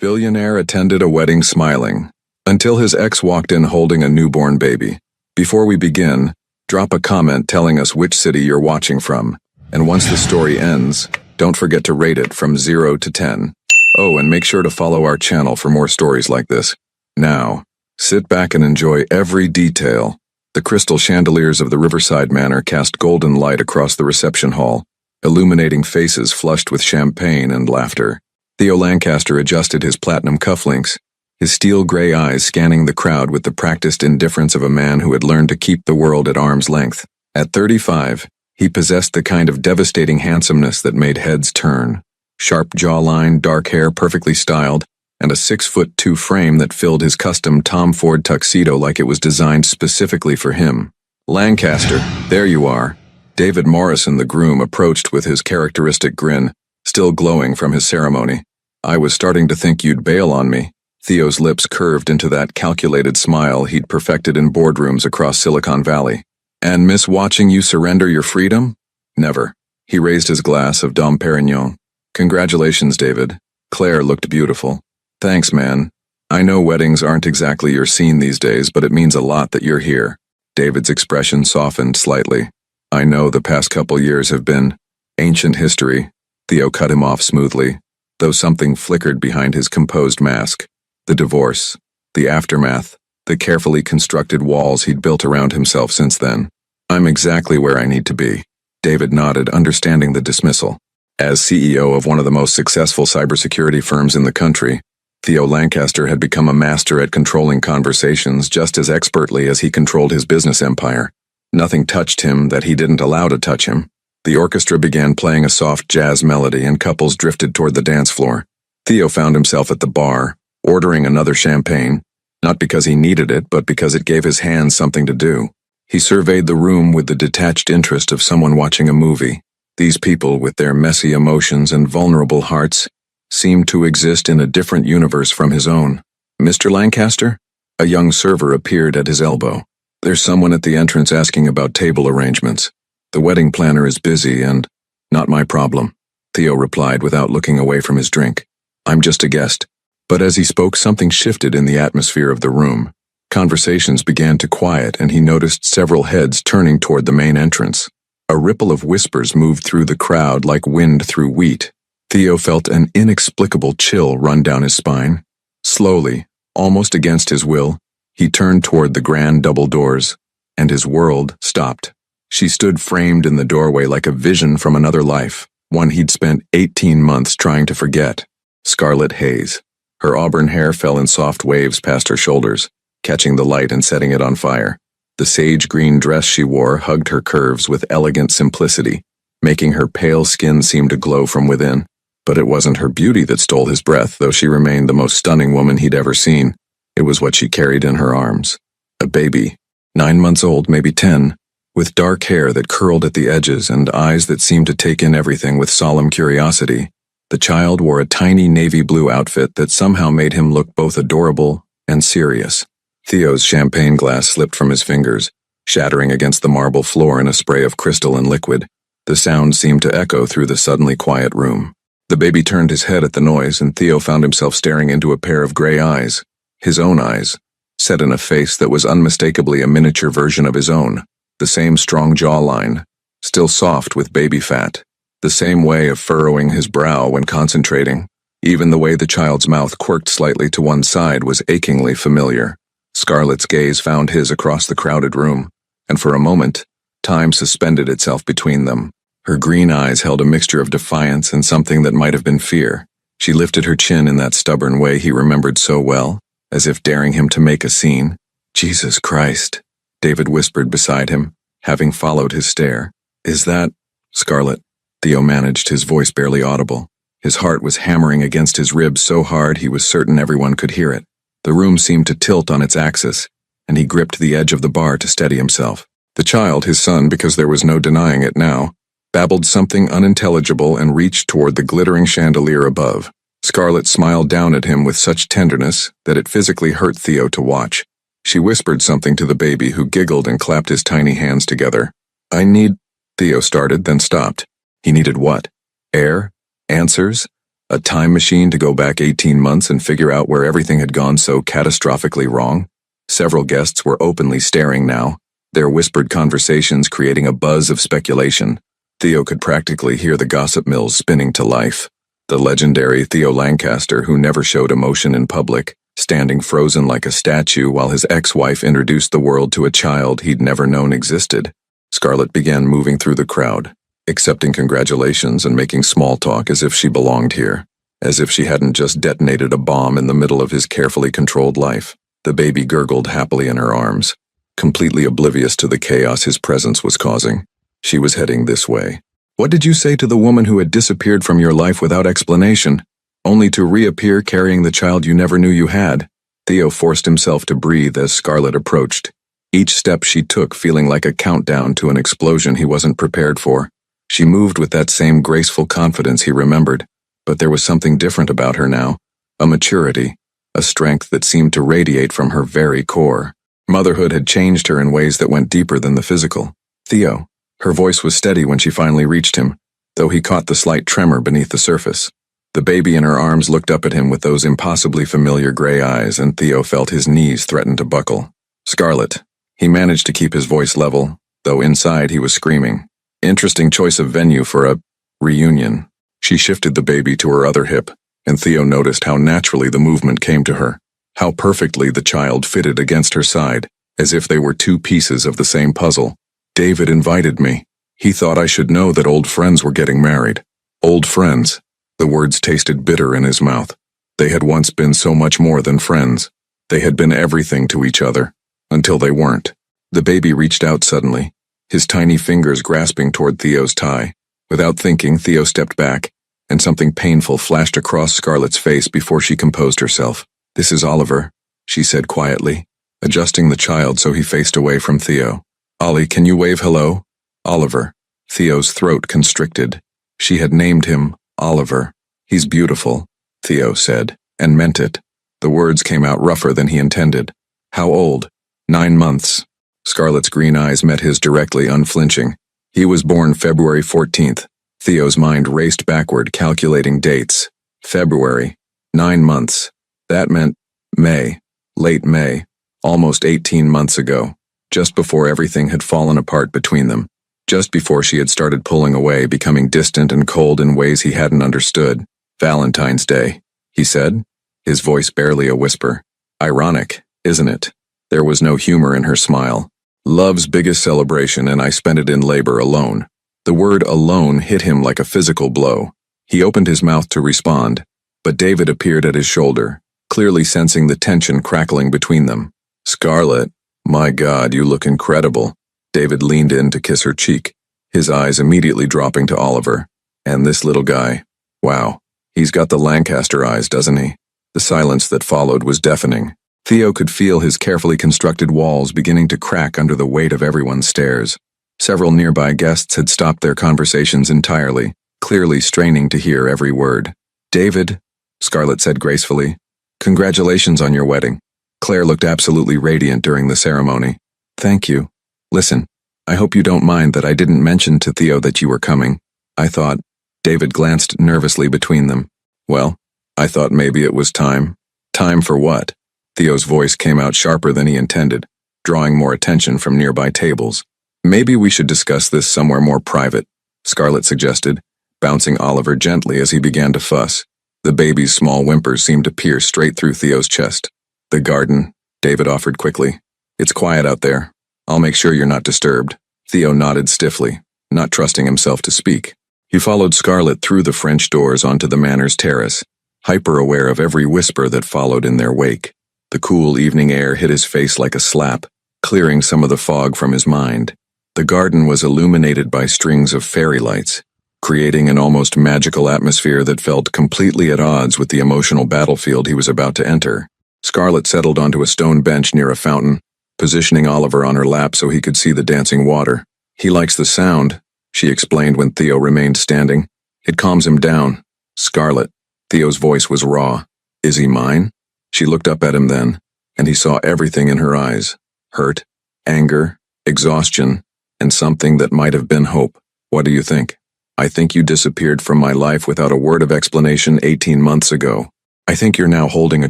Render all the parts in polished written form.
Billionaire attended a wedding smiling, until his ex walked in holding a newborn baby. Before we begin, drop a comment telling us which city you're watching from, and once the story ends, don't forget to rate it from 0 to 10. Oh, and make sure to follow our channel for more stories like this. Now, sit back and enjoy every detail. The crystal chandeliers of the Riverside Manor cast golden light across the reception hall, illuminating faces flushed with champagne and laughter. Theo Lancaster adjusted his platinum cufflinks, his steel-gray eyes scanning the crowd with the practiced indifference of a man who had learned to keep the world at arm's length. At 35, he possessed the kind of devastating handsomeness that made heads turn. Sharp jawline, dark hair perfectly styled, and a 6'2" frame that filled his custom Tom Ford tuxedo like it was designed specifically for him. Lancaster, there you are. David Morrison, the groom, approached with his characteristic grin, still glowing from his ceremony. I was starting to think you'd bail on me. Theo's lips curved into that calculated smile he'd perfected in boardrooms across Silicon Valley. And miss watching you surrender your freedom? Never. He raised his glass of Dom Perignon. Congratulations, David. Claire looked beautiful. Thanks, man. I know weddings aren't exactly your scene these days, but it means a lot that you're here. David's expression softened slightly. I know the past couple years have been ancient history. Theo cut him off smoothly, though something flickered behind his composed mask. The divorce, the aftermath, the carefully constructed walls he'd built around himself since then. I'm exactly where I need to be. David nodded, understanding the dismissal. As CEO of one of the most successful cybersecurity firms in the country, Theo Lancaster had become a master at controlling conversations just as expertly as he controlled his business empire. Nothing touched him that he didn't allow to touch him. The orchestra began playing a soft jazz melody and couples drifted toward the dance floor. Theo found himself at the bar, ordering another champagne, not because he needed it, but because it gave his hands something to do. He surveyed the room with the detached interest of someone watching a movie. These people, with their messy emotions and vulnerable hearts, seemed to exist in a different universe from his own. Mr. Lancaster? A young server appeared at his elbow. There's someone at the entrance asking about table arrangements. The wedding planner is busy and not my problem, Theo replied without looking away from his drink. I'm just a guest. But as he spoke, something shifted in the atmosphere of the room. Conversations began to quiet and he noticed several heads turning toward the main entrance. A ripple of whispers moved through the crowd like wind through wheat. Theo felt an inexplicable chill run down his spine. Slowly, almost against his will, he turned toward the grand double doors, and his world stopped. She stood framed in the doorway like a vision from another life, one he'd spent 18 months trying to forget. Scarlet Hayes. Her auburn hair fell in soft waves past her shoulders, catching the light and setting it on fire. The sage-green dress she wore hugged her curves with elegant simplicity, making her pale skin seem to glow from within. But it wasn't her beauty that stole his breath, though she remained the most stunning woman he'd ever seen. It was what she carried in her arms. A baby, 9 months old, maybe 10, with dark hair that curled at the edges and eyes that seemed to take in everything with solemn curiosity. The child wore a tiny navy blue outfit that somehow made him look both adorable and serious. Theo's champagne glass slipped from his fingers, shattering against the marble floor in a spray of crystal and liquid. The sound seemed to echo through the suddenly quiet room. The baby turned his head at the noise, and Theo found himself staring into a pair of gray eyes, his own eyes, set in a face that was unmistakably a miniature version of his own. The same strong jawline, still soft with baby fat. The same way of furrowing his brow when concentrating. Even the way the child's mouth quirked slightly to one side was achingly familiar. Scarlett's gaze found his across the crowded room, and for a moment, time suspended itself between them. Her green eyes held a mixture of defiance and something that might have been fear. She lifted her chin in that stubborn way he remembered so well, as if daring him to make a scene. Jesus Christ, David whispered beside him, having followed his stare. Is that Scarlett? Theo managed, his voice barely audible. His heart was hammering against his ribs so hard he was certain everyone could hear it. The room seemed to tilt on its axis, and he gripped the edge of the bar to steady himself. The child, his son, because there was no denying it now, babbled something unintelligible and reached toward the glittering chandelier above. Scarlett smiled down at him with such tenderness that it physically hurt Theo to watch. She whispered something to the baby, who giggled and clapped his tiny hands together. I need, Theo started, then stopped. He needed what? Air? Answers? A time machine to go back 18 months and figure out where everything had gone so catastrophically wrong? Several guests were openly staring now, their whispered conversations creating a buzz of speculation. Theo could practically hear the gossip mills spinning to life. The legendary Theo Lancaster, who never showed emotion in public, standing frozen like a statue while his ex-wife introduced the world to a child he'd never known existed. Scarlett began moving through the crowd, accepting congratulations and making small talk as if she belonged here, as if she hadn't just detonated a bomb in the middle of his carefully controlled life. The baby gurgled happily in her arms, completely oblivious to the chaos his presence was causing. She was heading this way. "What did you say to the woman who had disappeared from your life without explanation, only to reappear carrying the child you never knew you had?" Theo forced himself to breathe as Scarlett approached, each step she took feeling like a countdown to an explosion he wasn't prepared for. She moved with that same graceful confidence he remembered, but there was something different about her now, a maturity, a strength that seemed to radiate from her very core. Motherhood had changed her in ways that went deeper than the physical. "Theo." Her voice was steady when she finally reached him, though he caught the slight tremor beneath the surface. The baby in her arms looked up at him with those impossibly familiar gray eyes, and Theo felt his knees threaten to buckle. "Scarlett." He managed to keep his voice level, though inside he was screaming. Interesting choice of venue for a reunion. She shifted the baby to her other hip, and Theo noticed how naturally the movement came to her, how perfectly the child fitted against her side, as if they were two pieces of the same puzzle. "David invited me. He thought I should know that old friends were getting married." Old friends. The words tasted bitter in his mouth. They had once been so much more than friends. They had been everything to each other, until they weren't. The baby reached out suddenly, his tiny fingers grasping toward Theo's tie. Without thinking, Theo stepped back, and something painful flashed across Scarlett's face before she composed herself. "This is Oliver," she said quietly, adjusting the child so he faced away from Theo. "Ollie, can you wave hello?" Oliver. Theo's throat constricted. She had named him Oliver. "He's beautiful," Theo said, and meant it. The words came out rougher than he intended. "How old?" 9 months. Scarlett's green eyes met his directly, unflinching. "He was born February 14th. Theo's mind raced backward, calculating dates. February. 9 months. That meant May. Late May. Almost 18 months ago. Just before everything had fallen apart between them. Just before she had started pulling away, becoming distant and cold in ways he hadn't understood. "Valentine's Day," he said, his voice barely a whisper. "Ironic, isn't it?" There was no humor in her smile. "Love's biggest celebration, and I spent it in labor alone." The word alone hit him like a physical blow. He opened his mouth to respond, but David appeared at his shoulder, clearly sensing the tension crackling between them. "Scarlett, my God, you look incredible." David leaned in to kiss her cheek, his eyes immediately dropping to Oliver. "And this little guy. Wow, he's got the Lancaster eyes, doesn't he?" The silence that followed was deafening. Theo could feel his carefully constructed walls beginning to crack under the weight of everyone's stares. Several nearby guests had stopped their conversations entirely, clearly straining to hear every word. "David," Scarlett said gracefully, "congratulations on your wedding." Claire looked absolutely radiant during the ceremony. "Thank you. Listen, I hope you don't mind that I didn't mention to Theo that you were coming. I thought," David glanced nervously between them. "Well, I thought maybe it was time." "Time for what?" Theo's voice came out sharper than he intended, drawing more attention from nearby tables. "Maybe we should discuss this somewhere more private," Scarlett suggested, bouncing Oliver gently as he began to fuss. The baby's small whimpers seemed to pierce straight through Theo's chest. "The garden," David offered quickly. "It's quiet out there. I'll make sure you're not disturbed." Theo nodded stiffly, not trusting himself to speak. He followed Scarlett through the French doors onto the manor's terrace, hyper-aware of every whisper that followed in their wake. The cool evening air hit his face like a slap, clearing some of the fog from his mind. The garden was illuminated by strings of fairy lights, creating an almost magical atmosphere that felt completely at odds with the emotional battlefield he was about to enter. Scarlett settled onto a stone bench near a fountain, positioning Oliver on her lap so he could see the dancing water. "He likes the sound," she explained when Theo remained standing. "It calms him down." "Scarlett." Theo's voice was raw. "Is he mine?" She looked up at him then, and he saw everything in her eyes. Hurt, anger, exhaustion, and something that might have been hope. "What do you think?" I think you disappeared from my life without a word of explanation 18 months ago. I think you're now holding a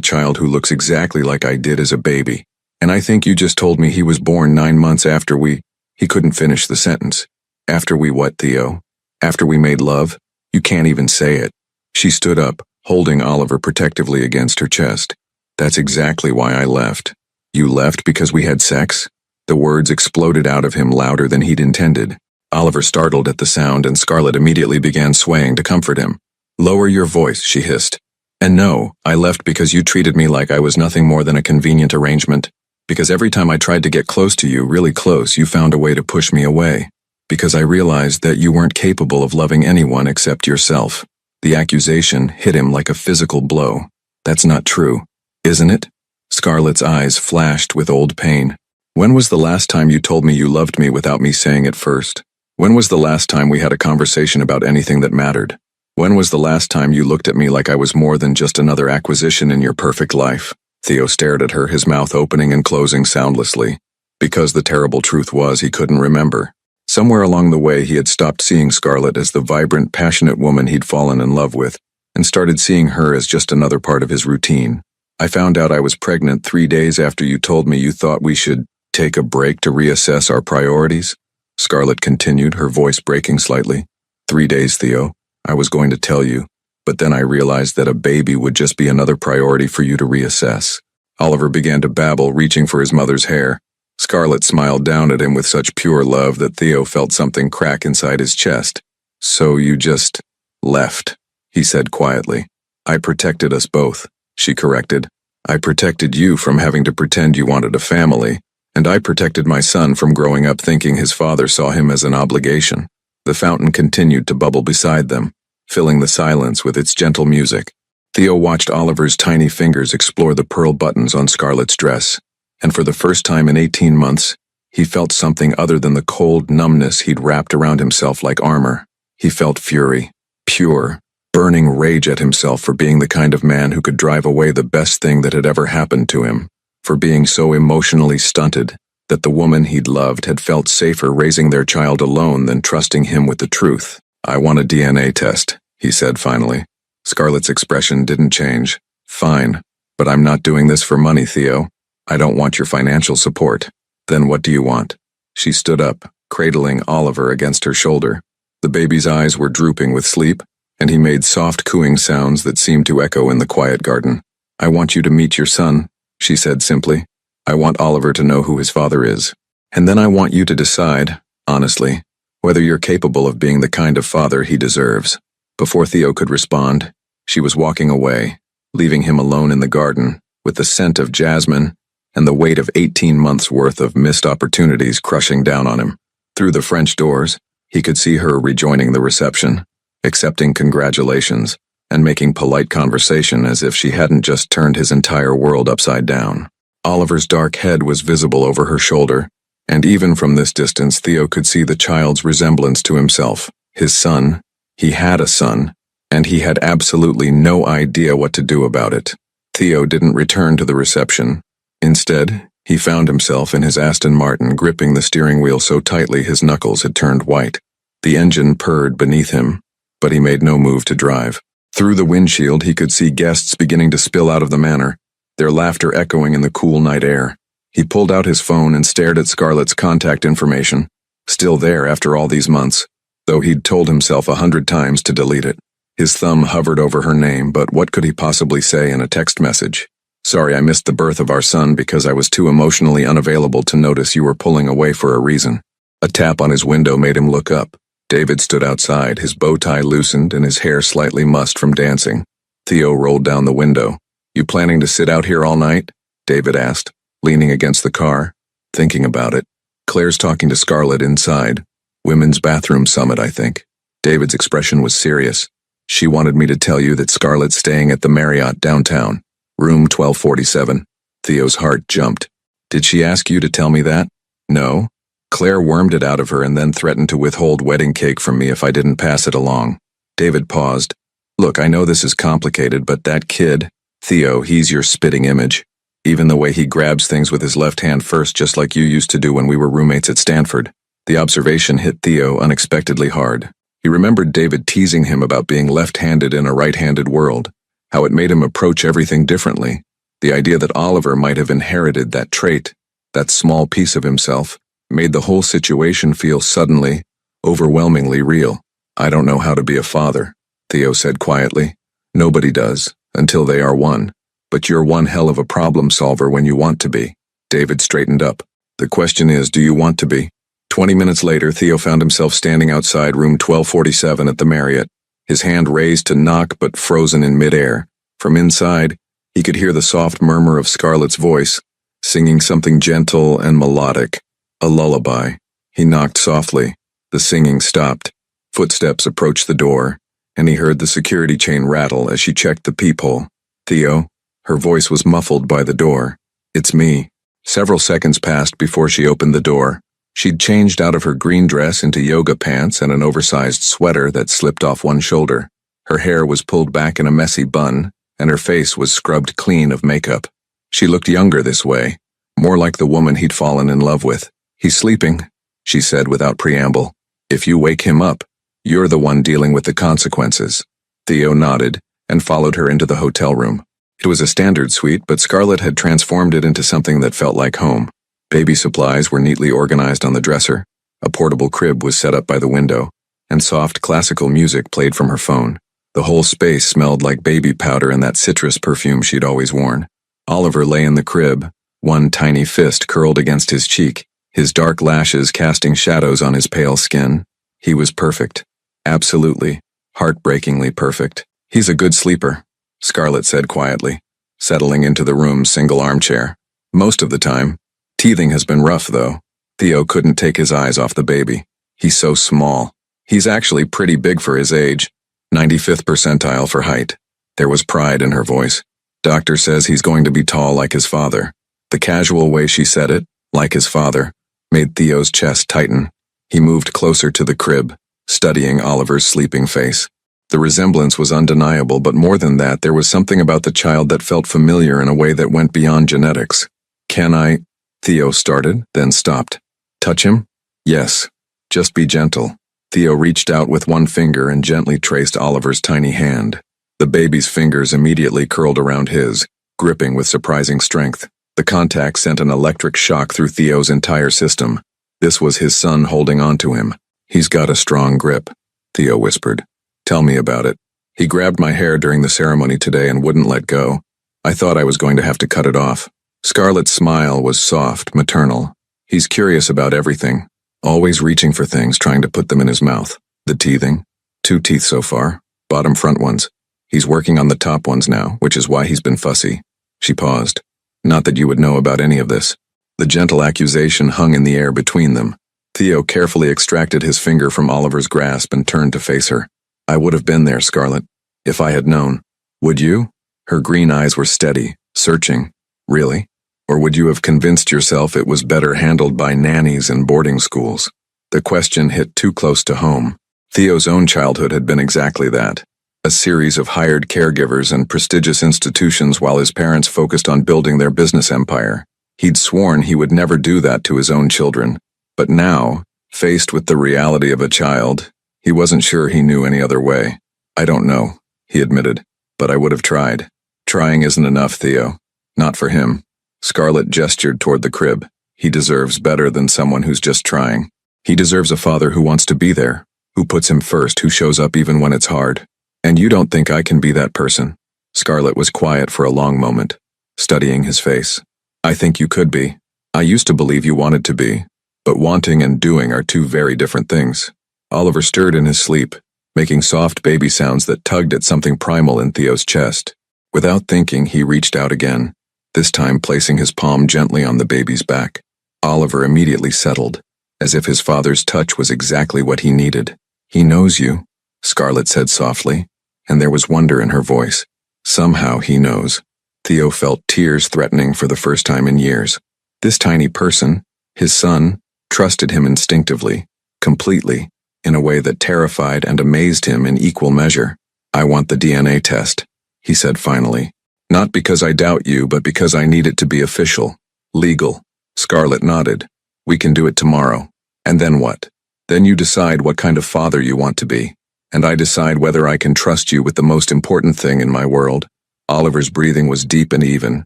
child who looks exactly like I did as a baby. And I think you just told me he was born 9 months after He couldn't finish the sentence. After we what, Theo? After we made love? You can't even say it. She stood up, holding Oliver protectively against her chest. That's exactly why I left. You left because we had sex? The words exploded out of him louder than he'd intended. Oliver startled at the sound and Scarlett immediately began swaying to comfort him. Lower your voice, she hissed. And no, I left because you treated me like I was nothing more than a convenient arrangement. Because every time I tried to get close to you, really close, you found a way to push me away. Because I realized that you weren't capable of loving anyone except yourself. The accusation hit him like a physical blow. That's not true, isn't it? Scarlett's eyes flashed with old pain. When was the last time you told me you loved me without me saying it first? When was the last time we had a conversation about anything that mattered? When was the last time you looked at me like I was more than just another acquisition in your perfect life? Theo stared at her, his mouth opening and closing soundlessly. Because the terrible truth was he couldn't remember. Somewhere along the way he had stopped seeing Scarlett as the vibrant, passionate woman he'd fallen in love with, and started seeing her as just another part of his routine. I found out I was pregnant 3 days after you told me you thought we should take a break to reassess our priorities. Scarlett continued, her voice breaking slightly. 3 days, Theo. I was going to tell you, but then I realized that a baby would just be another priority for you to reassess. Oliver began to babble, reaching for his mother's hair. Scarlett smiled down at him with such pure love that Theo felt something crack inside his chest. So you just left, he said quietly. I protected us both, she corrected. I protected you from having to pretend you wanted a family, and I protected my son from growing up thinking his father saw him as an obligation. The fountain continued to bubble beside them, filling the silence with its gentle music. Theo watched Oliver's tiny fingers explore the pearl buttons on Scarlett's dress, and for the first time in 18 months, he felt something other than the cold numbness he'd wrapped around himself like armor. He felt fury, pure, burning rage at himself for being the kind of man who could drive away the best thing that had ever happened to him, for being so emotionally stunted that the woman he'd loved had felt safer raising their child alone than trusting him with the truth. I want a DNA test, he said finally. Scarlett's expression didn't change. Fine, but I'm not doing this for money, Theo. I don't want your financial support. Then what do you want? She stood up, cradling Oliver against her shoulder. The baby's eyes were drooping with sleep, and he made soft cooing sounds that seemed to echo in the quiet garden. I want you to meet your son, she said simply. I want Oliver to know who his father is. And then I want you to decide, honestly, whether you're capable of being the kind of father he deserves. Before Theo could respond, she was walking away, leaving him alone in the garden, with the scent of jasmine and the weight of 18 months' worth of missed opportunities crushing down on him. Through the French doors, he could see her rejoining the reception, accepting congratulations, and making polite conversation as if she hadn't just turned his entire world upside down. Oliver's dark head was visible over her shoulder, and even from this distance Theo could see the child's resemblance to himself, his son. He had a son, and he had absolutely no idea what to do about it. Theo didn't return to the reception. Instead, he found himself in his Aston Martin gripping the steering wheel so tightly his knuckles had turned white. The engine purred beneath him, but he made no move to drive. Through the windshield he could see guests beginning to spill out of the manor, their laughter echoing in the cool night air. He pulled out his phone and stared at Scarlett's contact information, still there after all these months, though he'd told himself 100 times to delete it. His thumb hovered over her name, but what could he possibly say in a text message? Sorry, I missed the birth of our son because I was too emotionally unavailable to notice you were pulling away for a reason. A tap on his window made him look up. David stood outside, his bow tie loosened and his hair slightly mussed from dancing. Theo rolled down the window. You planning to sit out here all night? David asked, leaning against the car, thinking about it. Claire's talking to Scarlett inside. Women's bathroom summit, I think. David's expression was serious. She wanted me to tell you that Scarlett's staying at the Marriott downtown, room 1247. Theo's heart jumped. Did she ask you to tell me that? No. Claire wormed it out of her and then threatened to withhold wedding cake from me if I didn't pass it along. David paused. Look, I know this is complicated, but that kid, Theo, he's your spitting image. Even the way he grabs things with his left hand first, just like you used to do when we were roommates at Stanford. The observation hit Theo unexpectedly hard. He remembered David teasing him about being left-handed in a right-handed world, how it made him approach everything differently. The idea that Oliver might have inherited that trait, that small piece of himself, made the whole situation feel suddenly, overwhelmingly real. "I don't know how to be a father," Theo said quietly. "Nobody does, until they are one. But you're one hell of a problem solver when you want to be." David straightened up. "The question is, do you want to be?" 20 minutes later, Theo found himself standing outside room 1247 at the Marriott, his hand raised to knock but frozen in midair. From inside, he could hear the soft murmur of Scarlett's voice, singing something gentle and melodic, a lullaby. He knocked softly. The singing stopped. Footsteps approached the door, and he heard the security chain rattle as she checked the peephole. "Theo?" Her voice was muffled by the door. "It's me." Several seconds passed before she opened the door. She'd changed out of her green dress into yoga pants and an oversized sweater that slipped off one shoulder. Her hair was pulled back in a messy bun, and her face was scrubbed clean of makeup. She looked younger this way, more like the woman he'd fallen in love with. "He's sleeping," she said without preamble. "If you wake him up, you're the one dealing with the consequences." Theo nodded and followed her into the hotel room. It was a standard suite, but Scarlett had transformed it into something that felt like home. Baby supplies were neatly organized on the dresser, a portable crib was set up by the window, and soft classical music played from her phone. The whole space smelled like baby powder and that citrus perfume she'd always worn. Oliver lay in the crib, one tiny fist curled against his cheek, his dark lashes casting shadows on his pale skin. He was perfect. Absolutely, heartbreakingly perfect. "He's a good sleeper," Scarlett said quietly, settling into the room's single armchair. "Most of the time. Teething has been rough, though." Theo couldn't take his eyes off the baby. "He's so small. He's actually pretty big for his age. 95th percentile for height." There was pride in her voice. "Doctor says he's going to be tall like his father." The casual way she said it, like his father, made Theo's chest tighten. He moved closer to the crib, studying Oliver's sleeping face. The resemblance was undeniable, but more than that, there was something about the child that felt familiar in a way that went beyond genetics. "Can I?" Theo started, then stopped. "Touch him?" "Yes. Just be gentle." Theo reached out with one finger and gently traced Oliver's tiny hand. The baby's fingers immediately curled around his, gripping with surprising strength. The contact sent an electric shock through Theo's entire system. This was his son holding on to him. "He's got a strong grip," Theo whispered. "Tell me about it." "He grabbed my hair during the ceremony today and wouldn't let go. I thought I was going to have to cut it off." Scarlett's smile was soft, maternal. "He's curious about everything, always reaching for things, trying to put them in his mouth." "The teething?" "2 teeth so far, bottom front ones. He's working on the top ones now, which is why he's been fussy." She paused. "Not that you would know about any of this." The gentle accusation hung in the air between them. Theo carefully extracted his finger from Oliver's grasp and turned to face her. "I would have been there, Scarlett, if I had known." "Would you?" Her green eyes were steady, searching. "Really? Or would you have convinced yourself it was better handled by nannies and boarding schools?" The question hit too close to home. Theo's own childhood had been exactly that. A series of hired caregivers and prestigious institutions while his parents focused on building their business empire. He'd sworn he would never do that to his own children. But now, faced with the reality of a child, he wasn't sure he knew any other way. "I don't know," he admitted, "but I would have tried." "Trying isn't enough, Theo. Not for him." Scarlett gestured toward the crib. "He deserves better than someone who's just trying. He deserves a father who wants to be there, who puts him first, who shows up even when it's hard. And you don't think I can be that person?" Scarlett was quiet for a long moment, studying his face. "I think you could be. I used to believe you wanted to be. But wanting and doing are two very different things." Oliver stirred in his sleep, making soft baby sounds that tugged at something primal in Theo's chest. Without thinking, he reached out again, this time placing his palm gently on the baby's back. Oliver immediately settled, as if his father's touch was exactly what he needed. "He knows you," Scarlett said softly, and there was wonder in her voice. "Somehow he knows." Theo felt tears threatening for the first time in years. This tiny person, his son, trusted him instinctively, completely, in a way that terrified and amazed him in equal measure. "I want the DNA test," he said finally. "Not because I doubt you, but because I need it to be official, legal." Scarlett nodded. "We can do it tomorrow." "And then what?" Then you decide what kind of father you want to be. And I decide whether I can trust you with the most important thing in my world. Oliver's breathing was deep and even,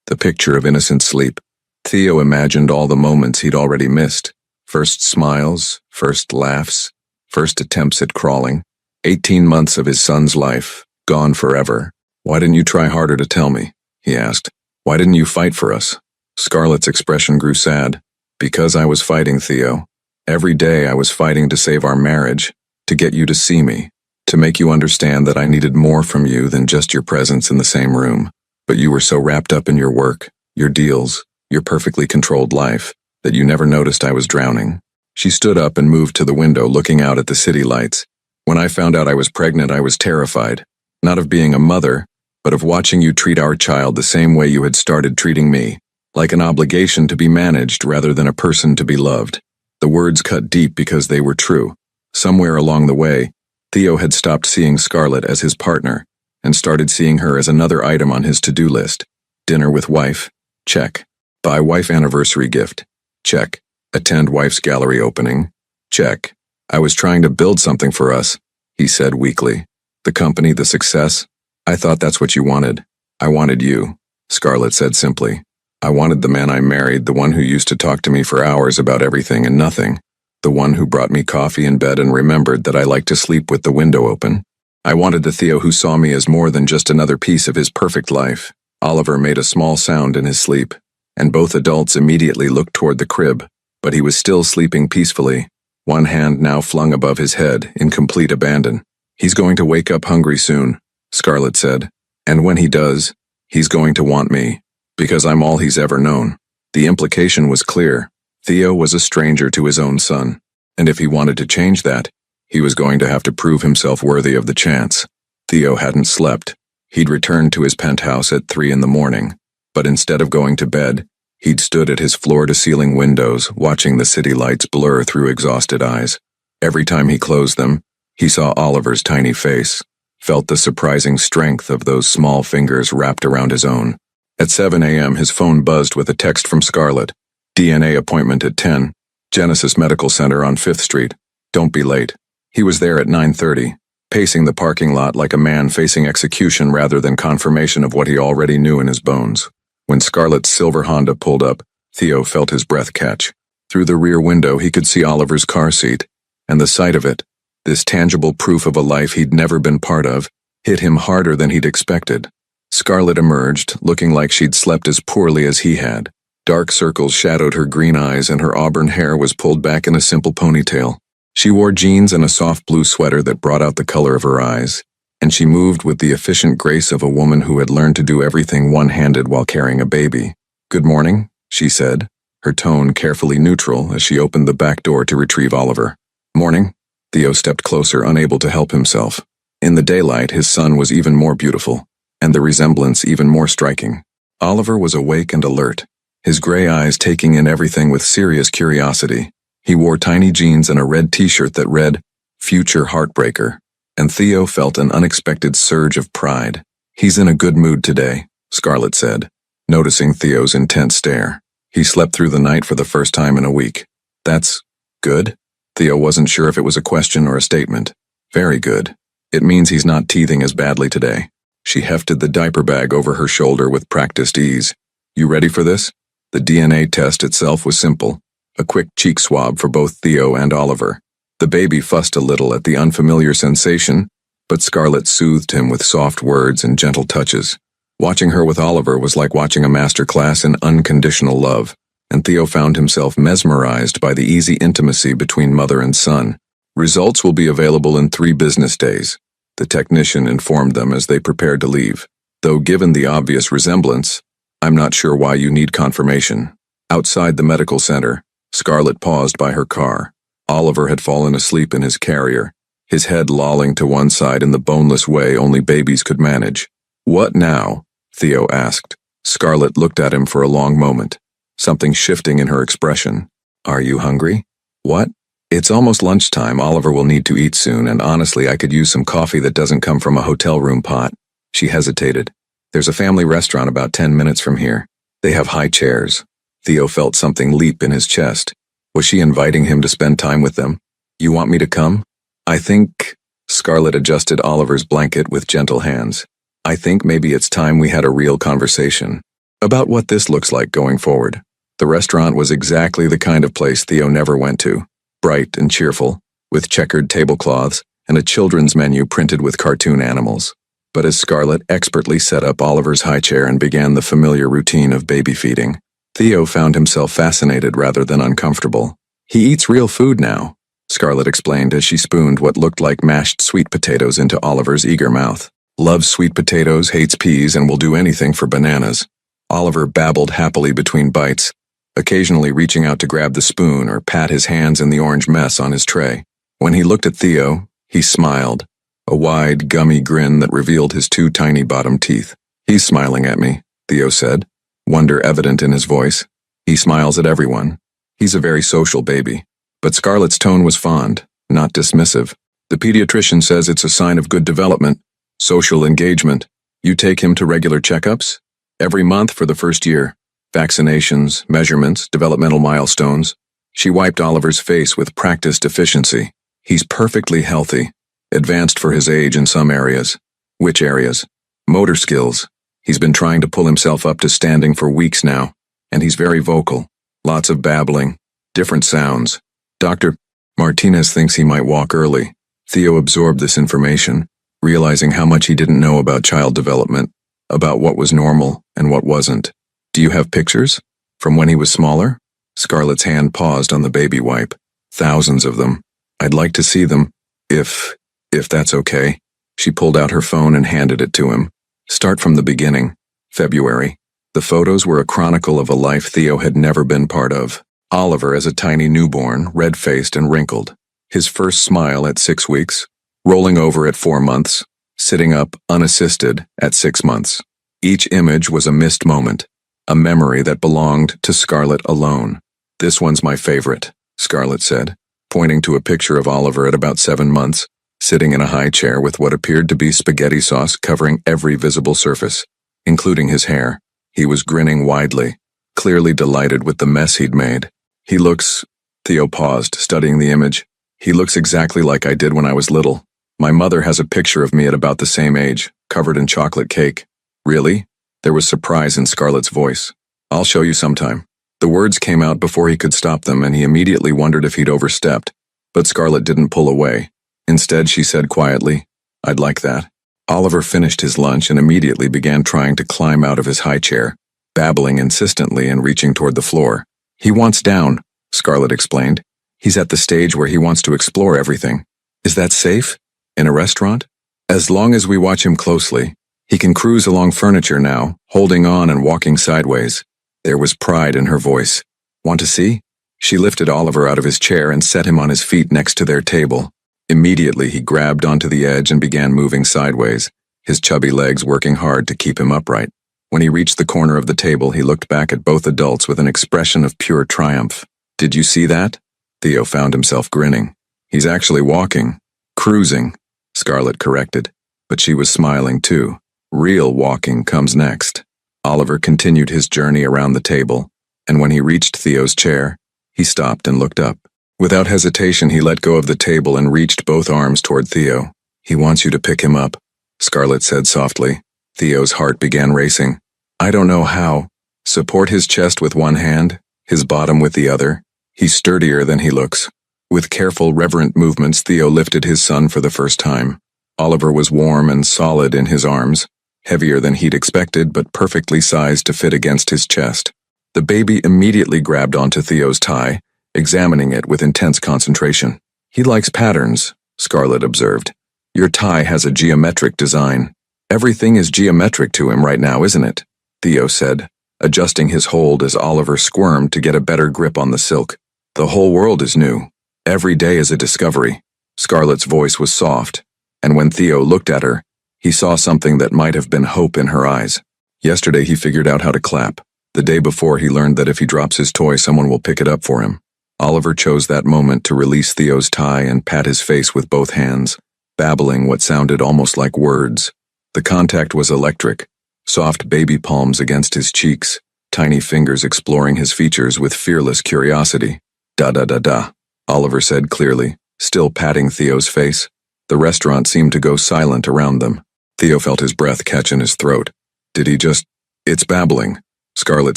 the picture of innocent sleep. Theo imagined all the moments he'd already missed. First smiles, first laughs, first attempts at crawling. 18 months of his son's life, gone forever. Why didn't you try harder to tell me? He asked. Why didn't you fight for us? Scarlett's expression grew sad. Because I was fighting, Theo. Every day I was fighting to save our marriage, to get you to see me, to make you understand that I needed more from you than just your presence in the same room. But you were so wrapped up in your work, your deals, your perfectly controlled life, that you never noticed I was drowning. She stood up and moved to the window, looking out at the city lights. When I found out I was pregnant, I was terrified, not of being a mother, but of watching you treat our child the same way you had started treating me, like an obligation to be managed rather than a person to be loved. The words cut deep because they were true. Somewhere along the way, Theo had stopped seeing Scarlett as his partner and started seeing her as another item on his to-do list. Dinner with wife? Check. Buy wife anniversary gift? Check. Attend wife's gallery opening? Check. I was trying to build something for us, he said weakly. The company, the success? I thought that's what you wanted. I wanted you, Scarlett said simply. I wanted the man I married, the one who used to talk to me for hours about everything and nothing, the one who brought me coffee in bed and remembered that I liked to sleep with the window open. I wanted the Theo who saw me as more than just another piece of his perfect life. Oliver made a small sound in his sleep, and both adults immediately looked toward the crib, but he was still sleeping peacefully, one hand now flung above his head in complete abandon. He's going to wake up hungry soon, Scarlett said, and when he does, he's going to want me, because I'm all he's ever known. The implication was clear. Theo was a stranger to his own son, and if he wanted to change that, he was going to have to prove himself worthy of the chance. Theo hadn't slept. He'd returned to his penthouse at 3 a.m, but instead of going to bed, he'd stood at his floor-to-ceiling windows, watching the city lights blur through exhausted eyes. Every time he closed them, he saw Oliver's tiny face, felt the surprising strength of those small fingers wrapped around his own. At 7 a.m, his phone buzzed with a text from Scarlett. DNA appointment at 10. Genesis Medical Center on 5th Street. Don't be late. He was there at 9:30, pacing the parking lot like a man facing execution rather than confirmation of what he already knew in his bones. When Scarlett's silver Honda pulled up, Theo felt his breath catch. Through the rear window, he could see Oliver's car seat, and the sight of it, this tangible proof of a life he'd never been part of, hit him harder than he'd expected. Scarlett emerged, looking like she'd slept as poorly as he had. Dark circles shadowed her green eyes and her auburn hair was pulled back in a simple ponytail. She wore jeans and a soft blue sweater that brought out the color of her eyes, and she moved with the efficient grace of a woman who had learned to do everything one-handed while carrying a baby. Good morning, she said, her tone carefully neutral as she opened the back door to retrieve Oliver. Morning. Theo stepped closer, unable to help himself. In the daylight, his son was even more beautiful, and the resemblance even more striking. Oliver was awake and alert, his gray eyes taking in everything with serious curiosity. He wore tiny jeans and a red t-shirt that read, Future Heartbreaker, and Theo felt an unexpected surge of pride. He's in a good mood today, Scarlett said, noticing Theo's intense stare. He slept through the night for the first time in a week. That's good? Theo wasn't sure if it was a question or a statement. Very good. It means he's not teething as badly today. She hefted the diaper bag over her shoulder with practiced ease. You ready for this? The DNA test itself was simple. A quick cheek swab for both Theo and Oliver. The baby fussed a little at the unfamiliar sensation, but Scarlett soothed him with soft words and gentle touches. Watching her with Oliver was like watching a master class in unconditional love, and Theo found himself mesmerized by the easy intimacy between mother and son. Results will be available in 3 business days, the technician informed them as they prepared to leave. Though given the obvious resemblance, I'm not sure why you need confirmation. Outside the medical center, Scarlett paused by her car. Oliver had fallen asleep in his carrier, his head lolling to one side in the boneless way only babies could manage. What now? Theo asked. Scarlett looked at him for a long moment, something shifting in her expression. Are you hungry? What? It's almost lunchtime. Oliver will need to eat soon, and honestly, I could use some coffee that doesn't come from a hotel room pot. She hesitated. There's a family restaurant about 10 minutes from here. They have high chairs. Theo felt something leap in his chest. Was she inviting him to spend time with them? You want me to come? I think... Scarlett adjusted Oliver's blanket with gentle hands. I think maybe it's time we had a real conversation about what this looks like going forward. The restaurant was exactly the kind of place Theo never went to. Bright and cheerful, with checkered tablecloths and a children's menu printed with cartoon animals. But as Scarlett expertly set up Oliver's high chair and began the familiar routine of baby feeding, Theo found himself fascinated rather than uncomfortable. He eats real food now, Scarlett explained as she spooned what looked like mashed sweet potatoes into Oliver's eager mouth. Loves sweet potatoes, hates peas, and will do anything for bananas. Oliver babbled happily between bites, occasionally reaching out to grab the spoon or pat his hands in the orange mess on his tray. When he looked at Theo, he smiled, a wide, gummy grin that revealed his two tiny bottom teeth. He's smiling at me, Theo said, wonder evident in his voice. He smiles at everyone. He's a very social baby. But Scarlett's tone was fond, not dismissive. The pediatrician says it's a sign of good development, social engagement. You take him to regular checkups? Every month for the first year. Vaccinations, measurements, developmental milestones. She wiped Oliver's face with practiced efficiency. He's perfectly healthy. Advanced for his age in some areas. Which areas? Motor skills. He's been trying to pull himself up to standing for weeks now. And he's very vocal. Lots of babbling. Different sounds. Dr. Martinez thinks he might walk early. Theo absorbed this information, realizing how much he didn't know about child development, about what was normal and what wasn't. Do you have pictures? From when he was smaller? Scarlett's hand paused on the baby wipe. Thousands of them. I'd like to see them, if that's okay. She pulled out her phone and handed it to him. Start from the beginning. February. The photos were a chronicle of a life Theo had never been part of. Oliver as a tiny newborn, red-faced and wrinkled. His first smile at 6 weeks, rolling over at 4 months, sitting up unassisted at 6 months. Each image was a missed moment, a memory that belonged to Scarlett alone. This one's my favorite, Scarlett said, pointing to a picture of Oliver at about 7 months, sitting in a high chair with what appeared to be spaghetti sauce covering every visible surface, including his hair. He was grinning widely, clearly delighted with the mess he'd made. He looks... Theo paused, studying the image. He looks exactly like I did when I was little. My mother has a picture of me at about the same age, covered in chocolate cake. Really? There was surprise in Scarlett's voice. I'll show you sometime. The words came out before he could stop them, and he immediately wondered if he'd overstepped. But Scarlett didn't pull away. Instead, she said quietly, I'd like that. Oliver finished his lunch and immediately began trying to climb out of his high chair, babbling insistently and reaching toward the floor. He wants down, Scarlett explained. He's at the stage where he wants to explore everything. Is that safe? In a restaurant? As long as we watch him closely. He can cruise along furniture now, holding on and walking sideways. There was pride in her voice. Want to see? She lifted Oliver out of his chair and set him on his feet next to their table. Immediately he grabbed onto the edge and began moving sideways, his chubby legs working hard to keep him upright. When he reached the corner of the table, he looked back at both adults with an expression of pure triumph. Did you see that? Theo found himself grinning. He's actually walking. Cruising, Scarlett corrected. But she was smiling too. Real walking comes next. Oliver continued his journey around the table, and when he reached Theo's chair, he stopped and looked up. Without hesitation, he let go of the table and reached both arms toward Theo. He wants you to pick him up, Scarlett said softly. Theo's heart began racing. I don't know how. Support his chest with one hand, his bottom with the other. He's sturdier than he looks. With careful, reverent movements, Theo lifted his son for the first time. Oliver was warm and solid in his arms, heavier than he'd expected but perfectly sized to fit against his chest. The baby immediately grabbed onto Theo's tie, examining it with intense concentration. He likes patterns, Scarlett observed. Your tie has a geometric design. Everything is geometric to him right now, isn't it? Theo said, adjusting his hold as Oliver squirmed to get a better grip on the silk. The whole world is new. Every day is a discovery. Scarlett's voice was soft, and when Theo looked at her, he saw something that might have been hope in her eyes. Yesterday he figured out how to clap. The day before he learned that if he drops his toy, someone will pick it up for him. Oliver chose that moment to release Theo's tie and pat his face with both hands, babbling what sounded almost like words. The contact was electric. Soft baby palms against his cheeks, tiny fingers exploring his features with fearless curiosity. Da-da-da-da, Oliver said clearly, still patting Theo's face. The restaurant seemed to go silent around them. Theo felt his breath catch in his throat. Did he just... It's babbling, Scarlett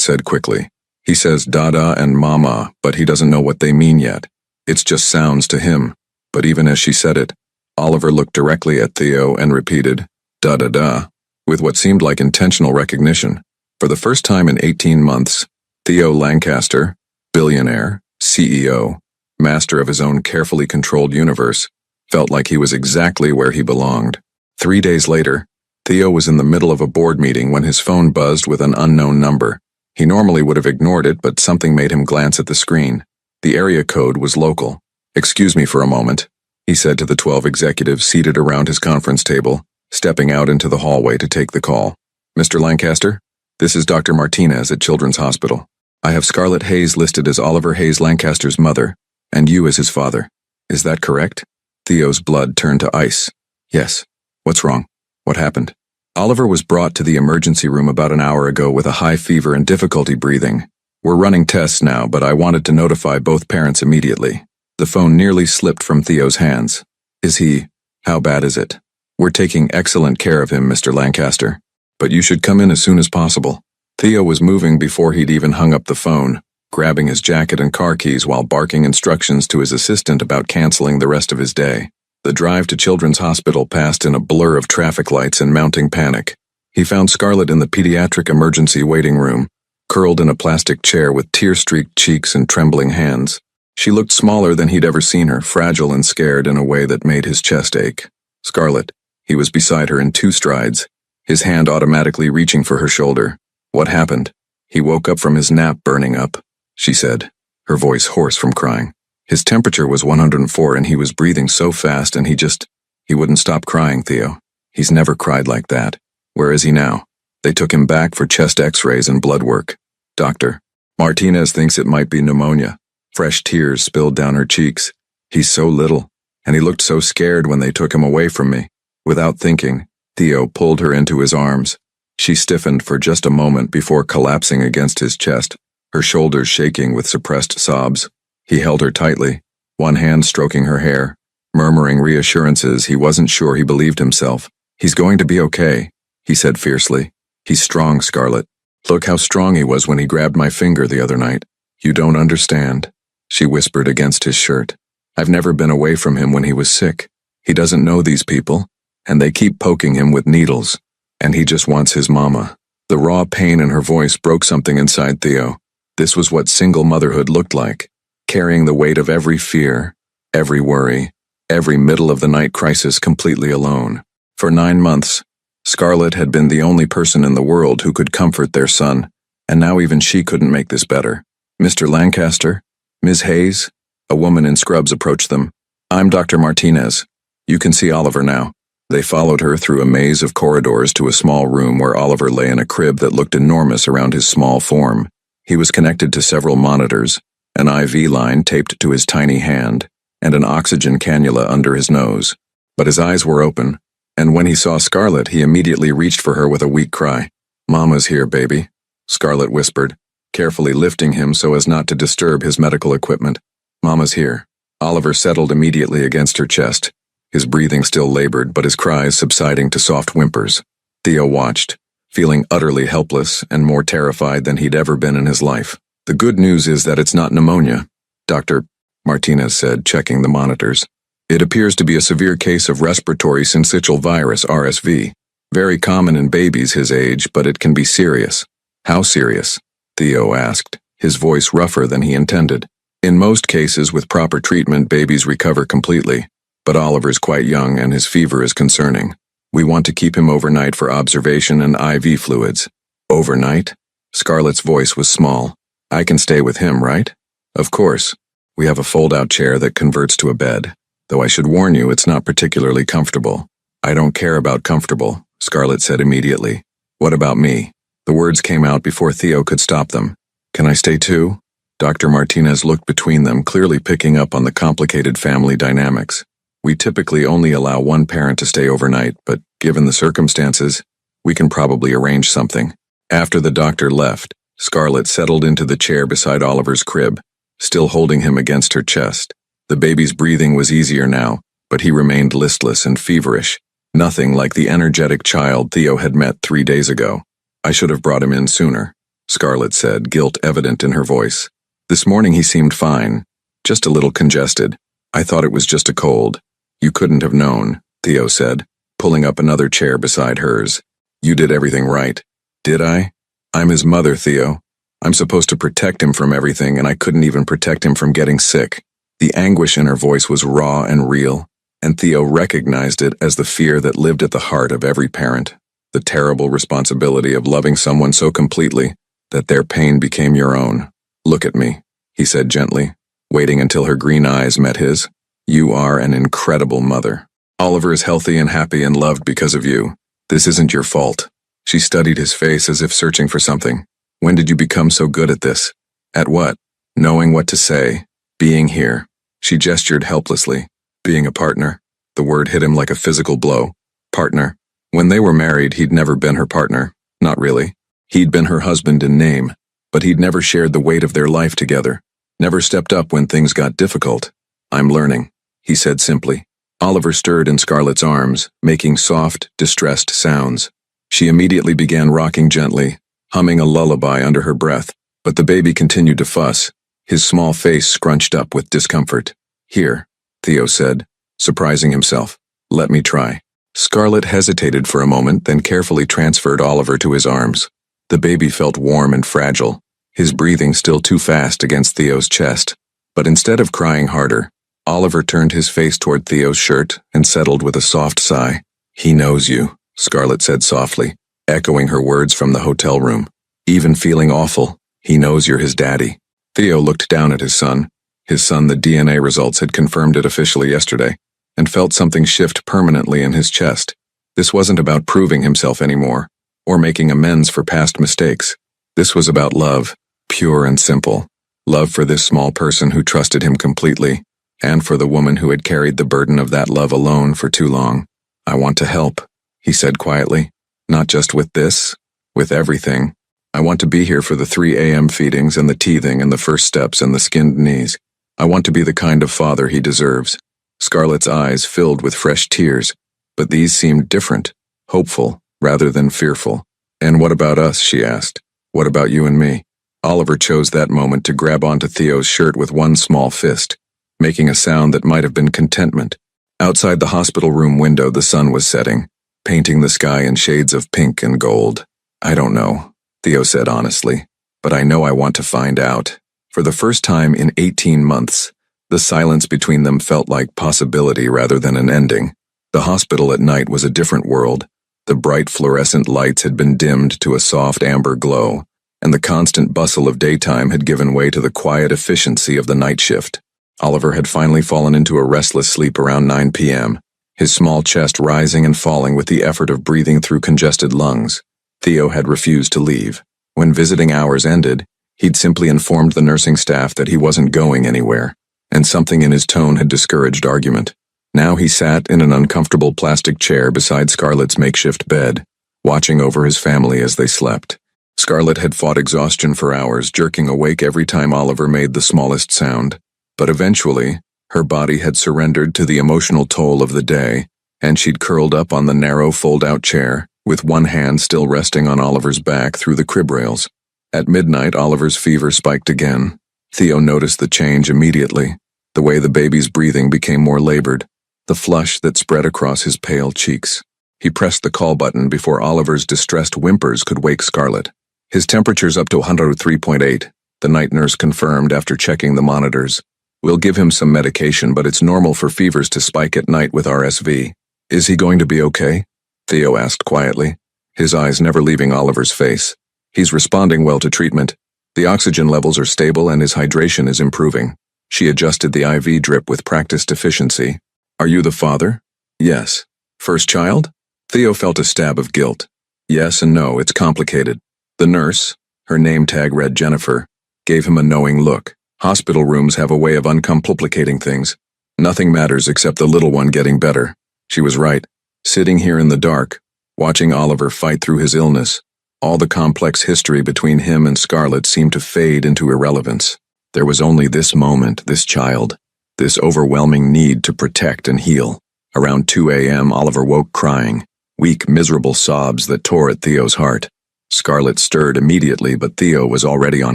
said quickly. He says dada and mama, but he doesn't know what they mean yet. It's just sounds to him. But even as she said it, Oliver looked directly at Theo and repeated, da-da-da, with what seemed like intentional recognition. For the first time in 18 months, Theo Lancaster, billionaire, CEO, master of his own carefully controlled universe, felt like he was exactly where he belonged. 3 days later, Theo was in the middle of a board meeting when his phone buzzed with an unknown number. He normally would have ignored it, but something made him glance at the screen. The area code was local. "Excuse me for a moment," he said to the 12 executives seated around his conference table, stepping out into the hallway to take the call. "Mr. Lancaster, this is Dr. Martinez at Children's Hospital. I have Scarlett Hayes listed as Oliver Hayes Lancaster's mother, and you as his father. Is that correct?" Theo's blood turned to ice. "Yes. What's wrong? What happened?" "Oliver was brought to the emergency room about an hour ago with a high fever and difficulty breathing. We're running tests now, but I wanted to notify both parents immediately." The phone nearly slipped from Theo's hands. "Is he... How bad is it?" "We're taking excellent care of him, Mr. Lancaster. But you should come in as soon as possible." Theo was moving before he'd even hung up the phone, grabbing his jacket and car keys while barking instructions to his assistant about canceling the rest of his day. The drive to Children's Hospital passed in a blur of traffic lights and mounting panic. He found Scarlett in the pediatric emergency waiting room, curled in a plastic chair with tear-streaked cheeks and trembling hands. She looked smaller than he'd ever seen her, fragile and scared in a way that made his chest ache. "Scarlett." He was beside her in 2 strides, his hand automatically reaching for her shoulder. "What happened?" "He woke up from his nap burning up," she said, her voice hoarse from crying. "His temperature was 104 and he was breathing so fast and he wouldn't stop crying, Theo. He's never cried like that. Where is he now?" They took him back for chest x-rays and blood work. "Doctor Martinez thinks it might be pneumonia." Fresh tears spilled down her cheeks. "He's so little, and he looked so scared when they took him away from me." Without thinking, Theo pulled her into his arms. She stiffened for just a moment before collapsing against his chest, her shoulders shaking with suppressed sobs. He held her tightly, one hand stroking her hair, murmuring reassurances he wasn't sure he believed himself. "He's going to be okay," he said fiercely. "He's strong, Scarlett. Look how strong he was when he grabbed my finger the other night." "You don't understand," she whispered against his shirt. "I've never been away from him when he was sick. He doesn't know these people, and they keep poking him with needles, and he just wants his mama." The raw pain in her voice broke something inside Theo. This was what single motherhood looked like, carrying the weight of every fear, every worry, every middle-of-the-night crisis completely alone. For 9 months, Scarlett had been the only person in the world who could comfort their son, and now even she couldn't make this better. "Mr. Lancaster? Ms. Hayes?" A woman in scrubs approached them. "I'm Dr. Martinez. You can see Oliver now." They followed her through a maze of corridors to a small room where Oliver lay in a crib that looked enormous around his small form. He was connected to several monitors, an IV line taped to his tiny hand, and an oxygen cannula under his nose. But his eyes were open, and when he saw Scarlett, he immediately reached for her with a weak cry. "Mama's here, baby," Scarlett whispered, carefully lifting him so as not to disturb his medical equipment. "Mama's here." Oliver settled immediately against her chest, his breathing still labored but his cries subsiding to soft whimpers. Theo watched, feeling utterly helpless and more terrified than he'd ever been in his life. "The good news is that it's not pneumonia," Dr. Martinez said, checking the monitors. "It appears to be a severe case of respiratory syncytial virus, RSV. Very common in babies his age, but it can be serious." "How serious?" Theo asked, his voice rougher than he intended. "In most cases with proper treatment, babies recover completely, but Oliver's quite young and his fever is concerning. We want to keep him overnight for observation and IV fluids." "Overnight?" Scarlett's voice was small. "I can stay with him, right?" "Of course. We have a fold-out chair that converts to a bed, though I should warn you it's not particularly comfortable." "I don't care about comfortable," Scarlett said immediately. "What about me?" The words came out before Theo could stop them. "Can I stay too?" Dr. Martinez looked between them, clearly picking up on the complicated family dynamics. "We typically only allow one parent to stay overnight, but given the circumstances, we can probably arrange something." After the doctor left, Scarlett settled into the chair beside Oliver's crib, still holding him against her chest. The baby's breathing was easier now, but he remained listless and feverish, nothing like the energetic child Theo had met 3 days ago. I should have brought him in sooner, Scarlett said, guilt evident in her voice. This morning he seemed fine, just a little congested. I thought it was just a cold. You couldn't have known, Theo said, pulling up another chair beside hers. You did everything right. Did I? I'm his mother, Theo. I'm supposed to protect him from everything, and I couldn't even protect him from getting sick. The anguish in her voice was raw and real, and Theo recognized it as the fear that lived at the heart of every parent, the terrible responsibility of loving someone so completely that their pain became your own. Look at me, he said gently, waiting until her green eyes met his. You are an incredible mother. Oliver is healthy and happy and loved because of you. This isn't your fault. She studied his face as if searching for something. When did you become so good at this? At what? Knowing what to say. Being here. She gestured helplessly. Being a partner. The word hit him like a physical blow. Partner. When they were married, he'd never been her partner. Not really. He'd been her husband in name, but he'd never shared the weight of their life together. Never stepped up when things got difficult. I'm learning, he said simply. Oliver stirred in Scarlett's arms, making soft, distressed sounds. She immediately began rocking gently, humming a lullaby under her breath, but the baby continued to fuss, his small face scrunched up with discomfort. Here, Theo said, surprising himself. Let me try. Scarlett hesitated for a moment, then carefully transferred Oliver to his arms. The baby felt warm and fragile, his breathing still too fast against Theo's chest. But instead of crying harder, Oliver turned his face toward Theo's shirt and settled with a soft sigh. He knows you, Scarlett said softly, echoing her words from the hotel room. Even feeling awful, he knows you're his daddy. Theo looked down at his son. The DNA results had confirmed it officially yesterday, and felt something shift permanently in his chest. This wasn't about proving himself anymore, or making amends for past mistakes. This was about love, pure and simple. Love for this small person who trusted him completely, and for the woman who had carried the burden of that love alone for too long. I want to help, he said quietly. Not just with this, with everything. I want to be here for the 3 a.m. feedings and the teething and the first steps and the skinned knees. I want to be the kind of father he deserves. Scarlett's eyes filled with fresh tears, but these seemed different, hopeful, rather than fearful. And what about us, she asked. What about you and me? Oliver chose that moment to grab onto Theo's shirt with one small fist, making a sound that might have been contentment. Outside the hospital room window, the sun was setting, painting the sky in shades of pink and gold. I don't know, Theo said honestly, but I know I want to find out. For the first time in 18 months, the silence between them felt like possibility rather than an ending. The hospital at night was a different world. The bright fluorescent lights had been dimmed to a soft amber glow, and the constant bustle of daytime had given way to the quiet efficiency of the night shift. Oliver had finally fallen into a restless sleep around 9 p.m., his small chest rising and falling with the effort of breathing through congested lungs. Theo had refused to leave. When visiting hours ended, he'd simply informed the nursing staff that he wasn't going anywhere, and something in his tone had discouraged argument. Now he sat in an uncomfortable plastic chair beside Scarlett's makeshift bed, watching over his family as they slept. Scarlett had fought exhaustion for hours, jerking awake every time Oliver made the smallest sound. But eventually, her body had surrendered to the emotional toll of the day, and she'd curled up on the narrow fold-out chair, with one hand still resting on Oliver's back through the crib rails. At midnight, Oliver's fever spiked again. Theo noticed the change immediately, the way the baby's breathing became more labored, the flush that spread across his pale cheeks. He pressed the call button before Oliver's distressed whimpers could wake Scarlett. His temperature's up to 103.8, the night nurse confirmed after checking the monitors. We'll give him some medication, but it's normal for fevers to spike at night with RSV. Is he going to be okay? Theo asked quietly, his eyes never leaving Oliver's face. He's responding well to treatment. The oxygen levels are stable and his hydration is improving. She adjusted the IV drip with practiced efficiency. Are you the father? Yes. First child? Theo felt a stab of guilt. Yes and no, it's complicated. The nurse, her name tag read Jennifer, gave him a knowing look. Hospital rooms have a way of uncomplicating things. Nothing matters except the little one getting better. She was right. Sitting here in the dark, watching Oliver fight through his illness, all the complex history between him and Scarlett seemed to fade into irrelevance. There was only this moment, this child. this overwhelming need to protect and heal. Around 2 a.m., Oliver woke crying, weak, miserable sobs that tore at Theo's heart. Scarlett stirred immediately, but Theo was already on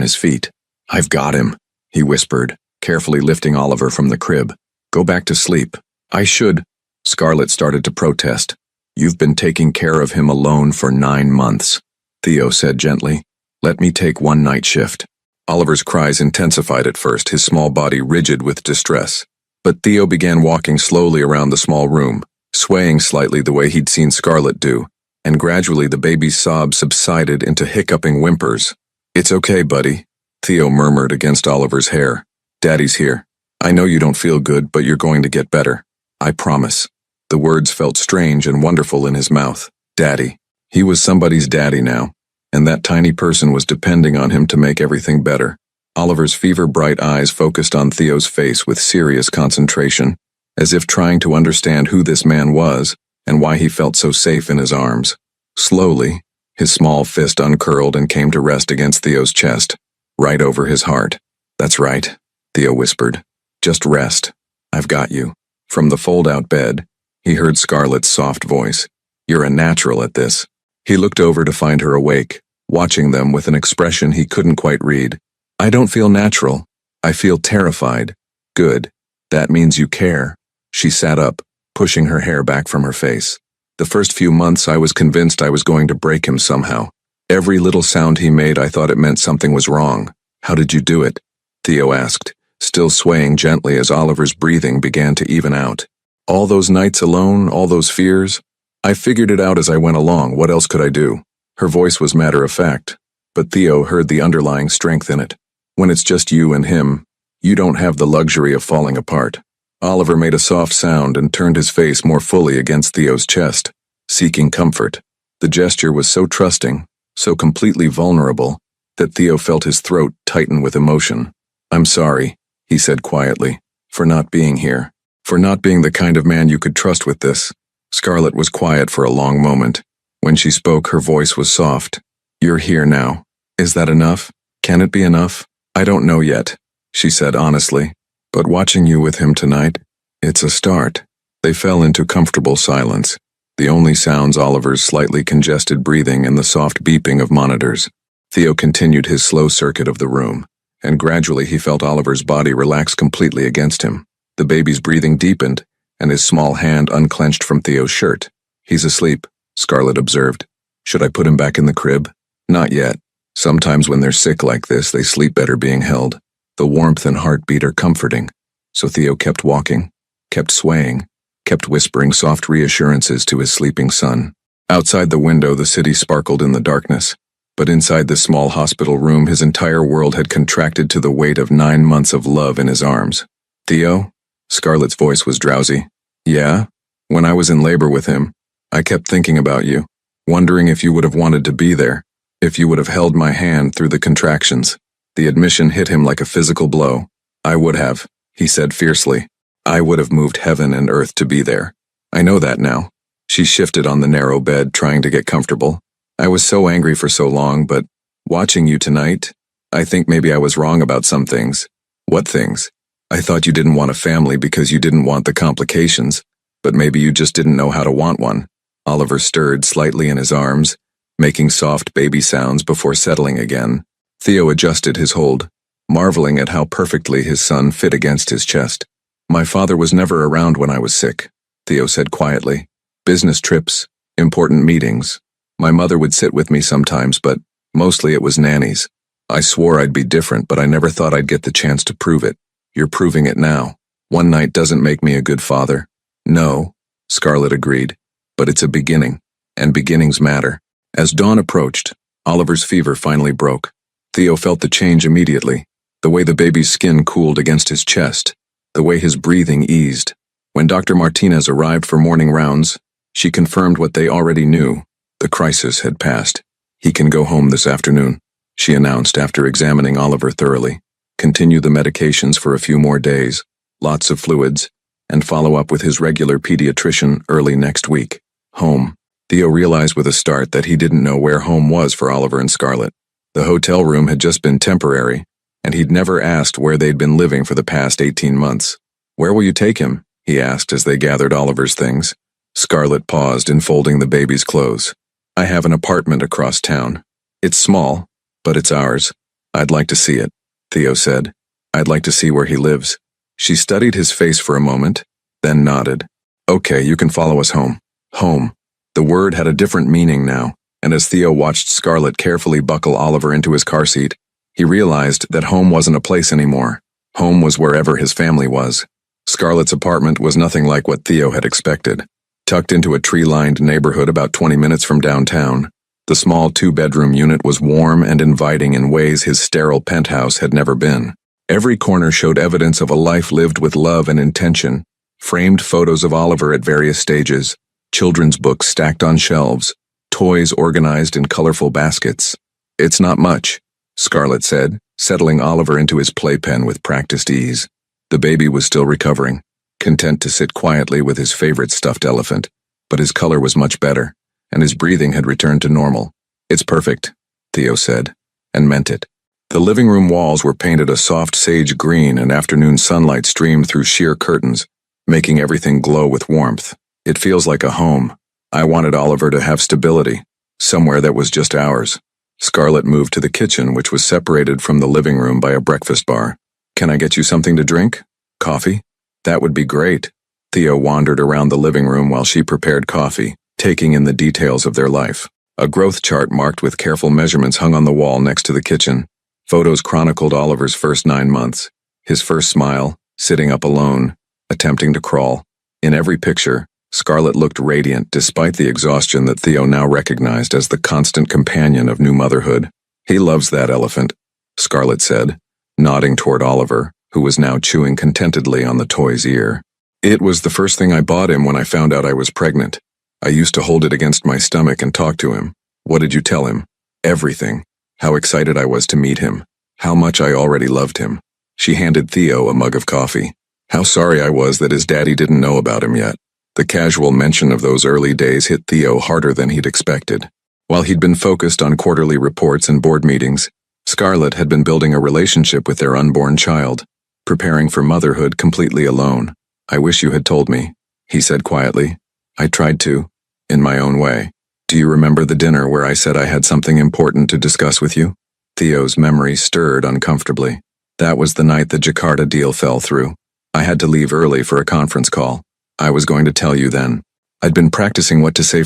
his feet. "I've got him," he whispered, carefully lifting Oliver from the crib. "Go back to sleep." "I should." Scarlett started to protest. "You've been taking care of him alone for 9 months," Theo said gently. "Let me take one night shift." Oliver's cries intensified at first, his small body rigid with distress. But Theo began walking slowly around the small room, swaying slightly the way he'd seen Scarlett do, and gradually the baby's sobs subsided into hiccuping whimpers. "It's okay, buddy," Theo murmured against Oliver's hair. "Daddy's here. I know you don't feel good, but you're going to get better. I promise." The words felt strange and wonderful in his mouth. Daddy. He was somebody's daddy now, and that tiny person was depending on him to make everything better. Oliver's fever-bright eyes focused on Theo's face with serious concentration, as if trying to understand who this man was and why he felt so safe in his arms. Slowly, his small fist uncurled and came to rest against Theo's chest, right over his heart. "That's right," Theo whispered. "Just rest. I've got you." From the fold-out bed, he heard Scarlett's soft voice. "You're a natural at this." He looked over to find her awake, watching them with an expression he couldn't quite read. "I don't feel natural. I feel terrified." "Good. That means you care." She sat up, pushing her hair back from her face. "The first few months I was convinced I was going to break him somehow. Every little sound he made I thought it meant something was wrong." "How did you do it?" Theo asked, still swaying gently as Oliver's breathing began to even out. "All those nights alone, all those fears? I figured it out as I went along. What else could I do?" Her voice was matter-of-fact, but Theo heard the underlying strength in it. "When it's just you and him, you don't have the luxury of falling apart." Oliver made a soft sound and turned his face more fully against Theo's chest, seeking comfort. The gesture was so trusting, so completely vulnerable, that Theo felt his throat tighten with emotion. "I'm sorry," he said quietly, "for not being here, for not being the kind of man you could trust with this." Scarlett was quiet for a long moment. When she spoke, her voice was soft. "You're here now. Is that enough? Can it be enough?" "I don't know yet," she said honestly. "But watching you with him tonight, it's a start." They fell into comfortable silence, the only sounds Oliver's slightly congested breathing and the soft beeping of monitors. Theo continued his slow circuit of the room, and gradually he felt Oliver's body relax completely against him. The baby's breathing deepened, and his small hand unclenched from Theo's shirt. "He's asleep," Scarlett observed. "Should I put him back in the crib?" "Not yet. Sometimes when they're sick like this, they sleep better being held. The warmth and heartbeat are comforting." So Theo kept walking, kept swaying, kept whispering soft reassurances to his sleeping son. Outside the window, the city sparkled in the darkness, but inside the small hospital room, his entire world had contracted to the weight of 9 months of love in his arms. "Theo?" Scarlett's voice was drowsy. "Yeah? When I was in labor with him, I kept thinking about you, wondering if you would have wanted to be there, if you would have held my hand through the contractions." The admission hit him like a physical blow. "I would have," he said fiercely. "I would have moved heaven and earth to be there. I know that now." She shifted on the narrow bed, trying to get comfortable. "I was so angry for so long, but watching you tonight, I think maybe I was wrong about some things." "What things?" "I thought you didn't want a family because you didn't want the complications, but maybe you just didn't know how to want one." Oliver stirred slightly in his arms, making soft baby sounds before settling again. Theo adjusted his hold, marveling at how perfectly his son fit against his chest. "My father was never around when I was sick," Theo said quietly. "Business trips, important meetings. My mother would sit with me sometimes, but mostly it was nannies. I swore I'd be different, but I never thought I'd get the chance to prove it. You're proving it now. One night doesn't make me a good father." "No," Scarlett agreed, "but it's a beginning, and beginnings matter." As dawn approached, Oliver's fever finally broke. Theo felt the change immediately, the way the baby's skin cooled against his chest, the way his breathing eased. When Dr. Martinez arrived for morning rounds, she confirmed what they already knew. The crisis had passed. "He can go home this afternoon," she announced after examining Oliver thoroughly. "Continue the medications for a few more days, lots of fluids, and follow up with his regular pediatrician early next week." Home. Theo realized with a start that he didn't know where home was for Oliver and Scarlett. The hotel room had just been temporary, and he'd never asked where they'd been living for the past 18 months. Where will you take him? He asked as they gathered Oliver's things. Scarlett paused in folding the baby's clothes. I have an apartment across town. It's small, but it's ours. I'd like to see it, Theo said. I'd like to see where he lives. She studied his face for a moment, then nodded. Okay, you can follow us home. Home. The word had a different meaning now, and as Theo watched Scarlett carefully buckle Oliver into his car seat, he realized that home wasn't a place anymore. Home was wherever his family was. Scarlett's apartment was nothing like what Theo had expected. Tucked into a tree-lined neighborhood about 20 minutes from downtown, the small two-bedroom unit was warm and inviting in ways his sterile penthouse had never been. Every corner showed evidence of a life lived with love and intention. Framed photos of Oliver at various stages, children's books stacked on shelves, toys organized in colorful baskets. It's not much, Scarlett said, settling Oliver into his playpen with practiced ease. The baby was still recovering, content to sit quietly with his favorite stuffed elephant, but his color was much better, and his breathing had returned to normal. It's perfect, Theo said, and meant it. The living room walls were painted a soft sage green, and afternoon sunlight streamed through sheer curtains, making everything glow with warmth. It feels like a home. I wanted Oliver to have stability, somewhere that was just ours. Scarlett moved to the kitchen, which was separated from the living room by a breakfast bar. Can I get you something to drink? Coffee? That would be great. Theo wandered around the living room while she prepared coffee, taking in the details of their life. A growth chart marked with careful measurements hung on the wall next to the kitchen. Photos chronicled Oliver's first 9 months, his first smile, sitting up alone, attempting to crawl. In every picture, Scarlett looked radiant despite the exhaustion that Theo now recognized as the constant companion of new motherhood. He loves that elephant, Scarlett said, nodding toward Oliver, who was now chewing contentedly on the toy's ear. It was the first thing I bought him when I found out I was pregnant. I used to hold it against my stomach and talk to him. What did you tell him? Everything. How excited I was to meet him. How much I already loved him. She handed Theo a mug of coffee. How sorry I was that his daddy didn't know about him yet. The casual mention of those early days hit Theo harder than he'd expected. While he'd been focused on quarterly reports and board meetings, Scarlett had been building a relationship with their unborn child, preparing for motherhood completely alone. I wish you had told me, he said quietly. I tried to, in my own way. Do you remember the dinner where I said I had something important to discuss with you? Theo's memory stirred uncomfortably. That was the night the Jakarta deal fell through. I had to leave early for a conference call. I was going to tell you then. I'd been practicing what to say